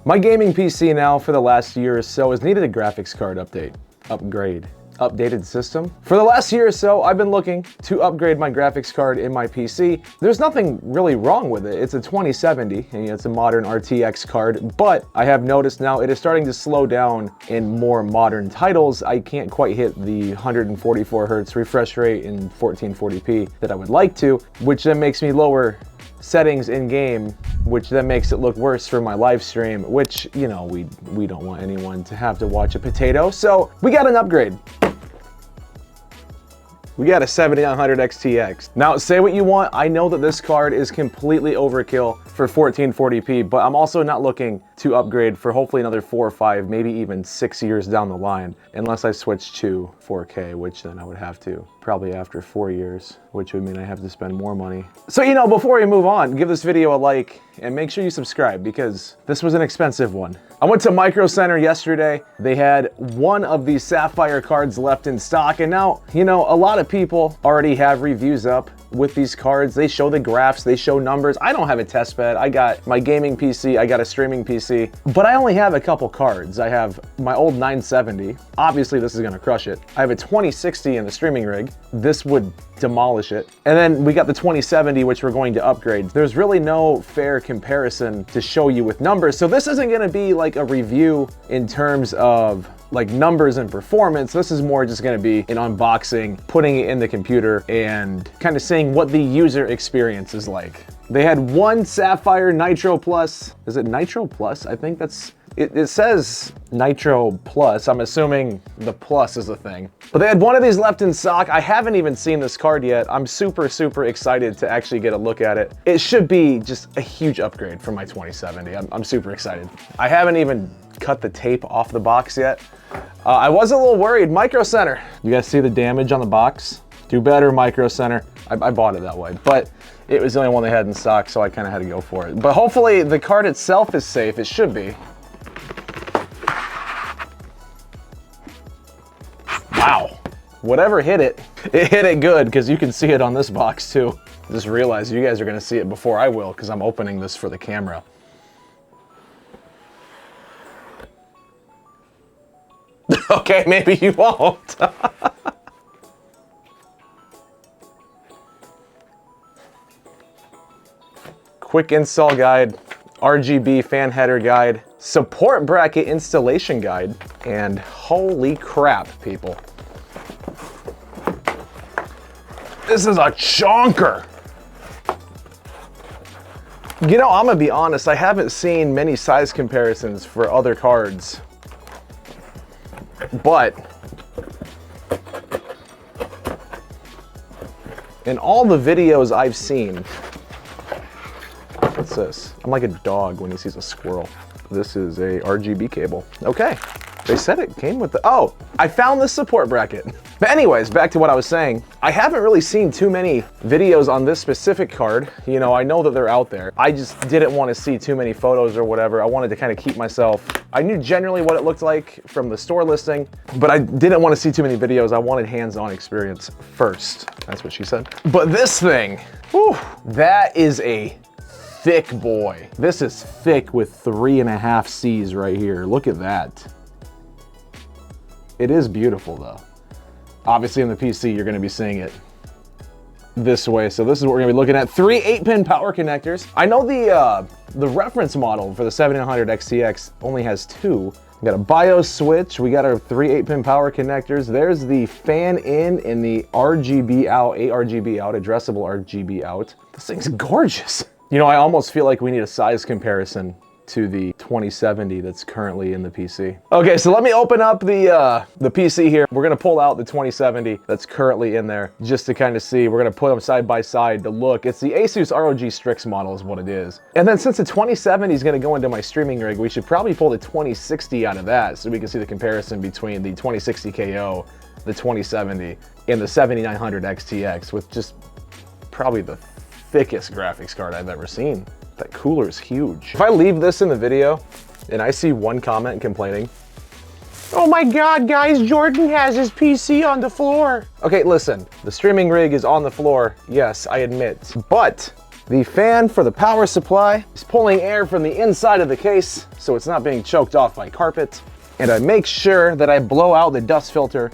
My gaming PC now for the last year or so has needed a graphics card updated system. For the last year or so, I've been looking to upgrade my graphics card in my PC. There's nothing really wrong with it. It's a 2070, and it's a modern RTX card, but I have noticed now it is starting to slow down in more modern titles. I can't quite hit the 144 Hz refresh rate in 1440p that I would like to, which then makes me lower settings in game, which then makes it look worse for my live stream, which, you know, we don't want anyone to have to watch a potato. So we got an upgrade. We got a 7900xtx. Now, say what you want, I know that this card is completely overkill for 1440p, but I'm also not looking to upgrade for hopefully another 4 or 5, maybe even 6 years down the line, unless I switch to 4K, which then I would have to probably after 4 years, which would mean I have to spend more money. So, you know, before we move on, give this video a like and make sure you subscribe because this was an expensive one. I went to Micro Center yesterday. They had one of these Sapphire cards left in stock, and now, you know, a lot of people already have reviews up with these cards. They show the graphs, they show numbers. I don't have a test bed. I got my gaming PC, I got a streaming PC, but I only have a couple cards. I have my old 970. Obviously, this is gonna crush it. I have a 2060 in the streaming rig. This would demolish it. And then we got the 2070, which we're going to upgrade. There's really no fair comparison to show you with numbers. So this isn't gonna be like a review in terms of like numbers and performance. This is more just gonna be an unboxing, putting it in the computer and kind of seeing what the user experience is like. They had one Sapphire Nitro Plus. Is it Nitro Plus? I think that's, it says Nitro Plus. I'm assuming the plus is a thing. But they had one of these left in stock. I haven't even seen this card yet. I'm super, super excited to actually get a look at it. It should be just a huge upgrade from my 2070. I'm super excited. I haven't even cut the tape off the box yet. I was a little worried. Micro Center. You guys see the damage on the box? Do better, Micro Center. I bought it that way, but it was the only one they had in stock, so I kind of had to go for it. But hopefully the card itself is safe. It should be. Wow. Whatever hit it, it hit it good because you can see it on this box too. Just realized you guys are going to see it before I will because I'm opening this for the camera. Okay, maybe you won't. Quick install guide, RGB fan header guide, support bracket installation guide, and holy crap, people. This is a chonker. You know, I'm gonna be honest, I haven't seen many size comparisons for other cards. But in all the videos I've seen, what's this? I'm like a dog when he sees a squirrel. This is a RGB cable. Okay, they said it came with the, oh, I found the support bracket. But anyways, back to what I was saying. I haven't really seen too many videos on this specific card. You know, I know that they're out there. I just didn't want to see too many photos or whatever. I wanted to kind of keep myself, I knew generally what it looked like from the store listing, but I didn't want to see too many videos. I wanted hands-on experience first. That's what she said. But this thing, whew, that is a thick boy. This is thick with 3.5 C's right here. Look at that. It is beautiful though. Obviously in the PC, you're gonna be seeing it this way. So this is what we're gonna be looking at. 3 8-pin power connectors. I know the reference model for the 7900xtx only has 2. We got a BIOS switch. We got our 3 8-pin power connectors. There's the fan in and the RGB out, 8 RGB out, addressable RGB out. This thing's gorgeous. You know, I almost feel like we need a size comparison to the 2070 that's currently in the PC. Okay, so let me open up the PC here. We're gonna pull out the 2070 that's currently in there just to kind of see. We're gonna put them side by side to look. It's the Asus ROG Strix model is what it is. And then since the 2070 is gonna go into my streaming rig, we should probably pull the 2060 out of that so we can see the comparison between the 2060 KO, the 2070, and the 7900xtx with just probably the thickest graphics card I've ever seen. That cooler is huge. If I leave this in the video and I see one comment complaining, "Oh my God, guys, Jordan has his PC on the floor." Okay, listen, the streaming rig is on the floor. Yes, I admit, but The fan for the power supply is pulling air from the inside of the case, so it's not being choked off by carpet. And I make sure that I blow out the dust filter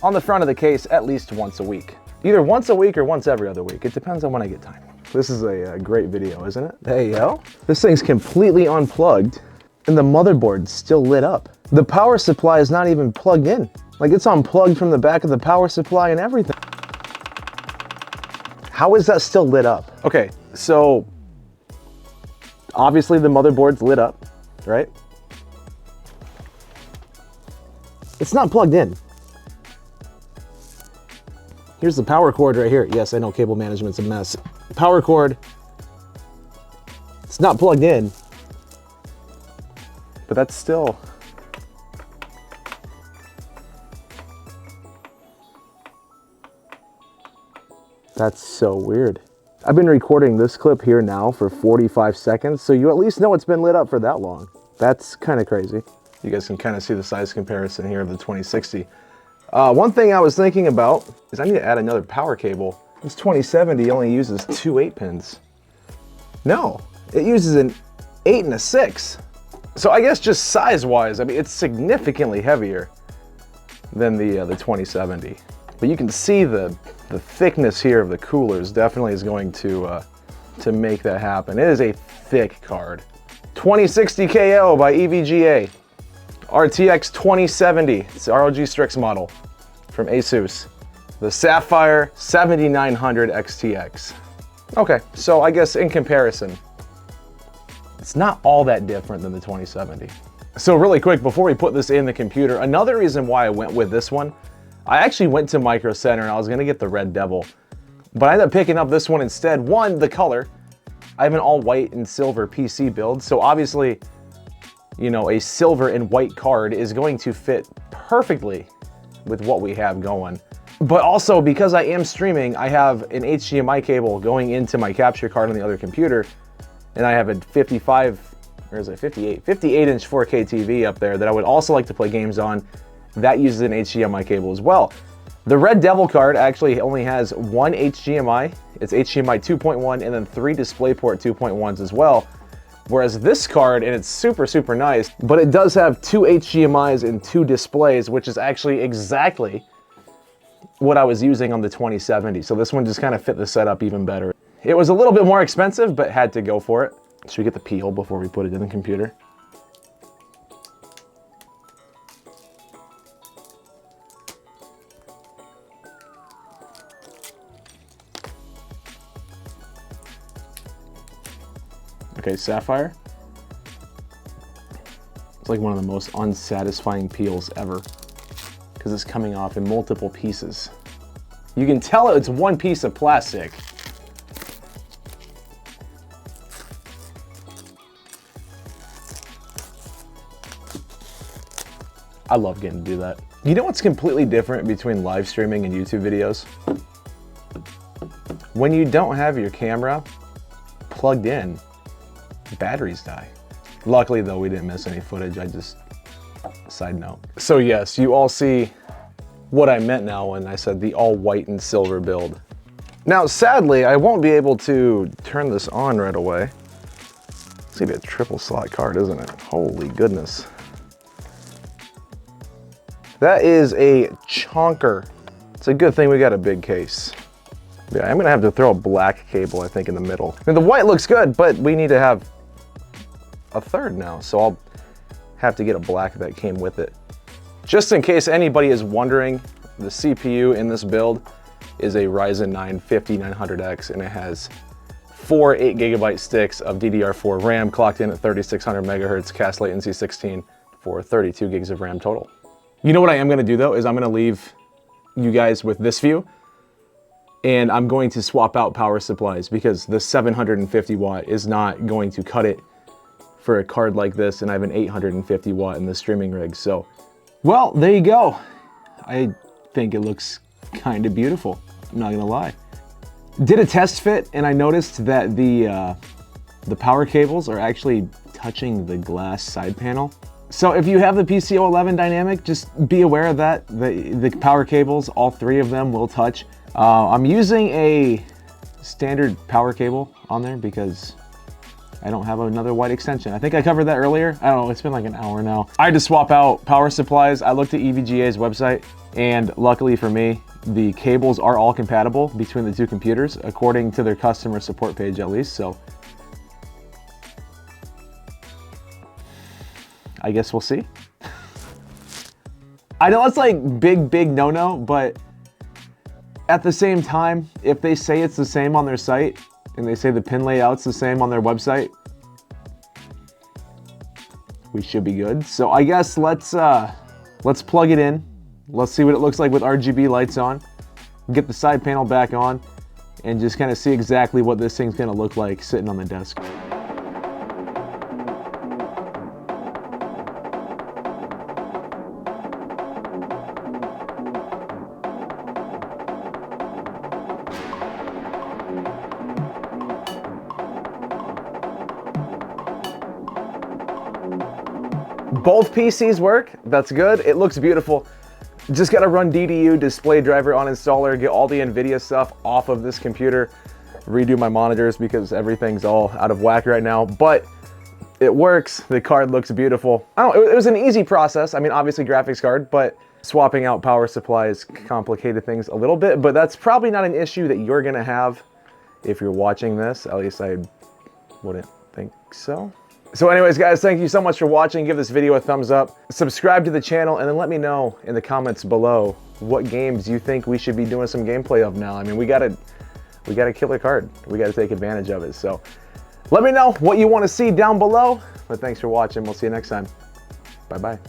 on the front of the case at least once a week. Either once a week or once every other week. It depends on when I get time. This is a great video, isn't it? There you go. This thing's completely unplugged and the motherboard's still lit up. The power supply is not even plugged in. Like, it's unplugged from the back of the power supply and everything. How is that still lit up? Okay, so obviously the motherboard's lit up, right? It's not plugged in. Here's the power cord right here. Yes, I know cable management's a mess. Power cord, it's not plugged in, but that's still. That's so weird. I've been recording this clip here now for 45 seconds, so you at least know it's been lit up for that long. That's kind of crazy. You guys can kind of see the size comparison here of the 2060. One thing I was thinking about is I need to add another power cable. This 2070 only uses 2 8-pins. No, it uses an 8 and a 6. So I guess just size-wise, I mean, it's significantly heavier than the 2070. But you can see the thickness here of the coolers definitely is going to make that happen. It is a thick card. 2060 KO by EVGA. RTX 2070, it's the ROG Strix model from Asus. The Sapphire 7900xtx. Okay, so I guess in comparison, it's not all that different than the 2070. So really quick, before we put this in the computer, another reason why I went with this one, I actually went to Micro Center and I was gonna get the Red Devil, but I ended up picking up this one instead. One, the color. I have an all white and silver PC build, so obviously, you know, a silver and white card is going to fit perfectly with what we have going. But also, because I am streaming, I have an HDMI cable going into my capture card on the other computer, and I have a 58 inch 4K TV up there that I would also like to play games on. That uses an HDMI cable as well. The Red Devil card actually only has one HDMI. It's HDMI 2.1 and then 3 DisplayPort 2.1s as well. Whereas this card, and it's super, super nice, but it does have 2 HDMIs and 2 displays, which is actually exactly what I was using on the 2070. So this one just kind of fit the setup even better. It was a little bit more expensive, but had to go for it. Should we get the peel before we put it in the computer? Okay, Sapphire. It's like one of the most unsatisfying peels ever because it's coming off in multiple pieces. You can tell it's one piece of plastic. I love getting to do that. You know what's completely different between live streaming and YouTube videos? When you don't have your camera plugged in, batteries die. Luckily though, we didn't miss any footage. Side note. So yes, you all see what I meant now when I said the all white and silver build. Now, sadly, I won't be able to turn this on right away. It's gonna be a triple slot card, isn't it? Holy goodness. That is a chonker. It's a good thing we got a big case. Yeah, I'm gonna have to throw a black cable, I think, in the middle. I mean, the white looks good, but we need to have a third now, so I'll have to get a black that came with it. Just in case anybody is wondering, the CPU in this build is a Ryzen 9 5900X, and it has 4 8GB sticks of DDR4 RAM clocked in at 3600 megahertz, cast latency 16 for 32 gigs of RAM total. You know what I am gonna do though, is I'm gonna leave you guys with this view, and I'm going to swap out power supplies because the 750 watt is not going to cut it for a card like this, and I have an 850 watt in the streaming rig. So, well, there you go. I think it looks kind of beautiful, I'm not gonna lie. Did a test fit, and I noticed that the power cables are actually touching the glass side panel. So if you have the PCO11 dynamic, just be aware of that. The power cables, all 3 of them will touch. I'm using a standard power cable on there because I don't have another white extension. I think I covered that earlier. I don't know, it's been like an hour now. I had to swap out power supplies. I looked at EVGA's website, and luckily for me, the cables are all compatible between the two computers, according to their customer support page at least, so I guess we'll see. I know it's like big no-no, but at the same time, if they say it's the same on their site, and they say the pin layout's the same on their website, we should be good. So I guess let's plug it in. Let's see what it looks like with RGB lights on, get the side panel back on, and just kind of see exactly what this thing's gonna look like sitting on the desk. Both PCs work, that's good. It looks beautiful. Just gotta run DDU, display driver on installer, get all the NVIDIA stuff off of this computer, redo my monitors because everything's all out of whack right now, but it works. The card looks beautiful. I don't know, it was an easy process. I mean, obviously graphics card, but swapping out power supplies complicated things a little bit, but that's probably not an issue that you're gonna have if you're watching this. At least I wouldn't think so. So anyways, guys, thank you so much for watching. Give this video a thumbs up, subscribe to the channel, and then let me know in the comments below what games you think we should be doing some gameplay of now. I mean, we got a killer card. We got to take advantage of it. So let me know what you want to see down below. But thanks for watching. We'll see you next time. Bye-bye.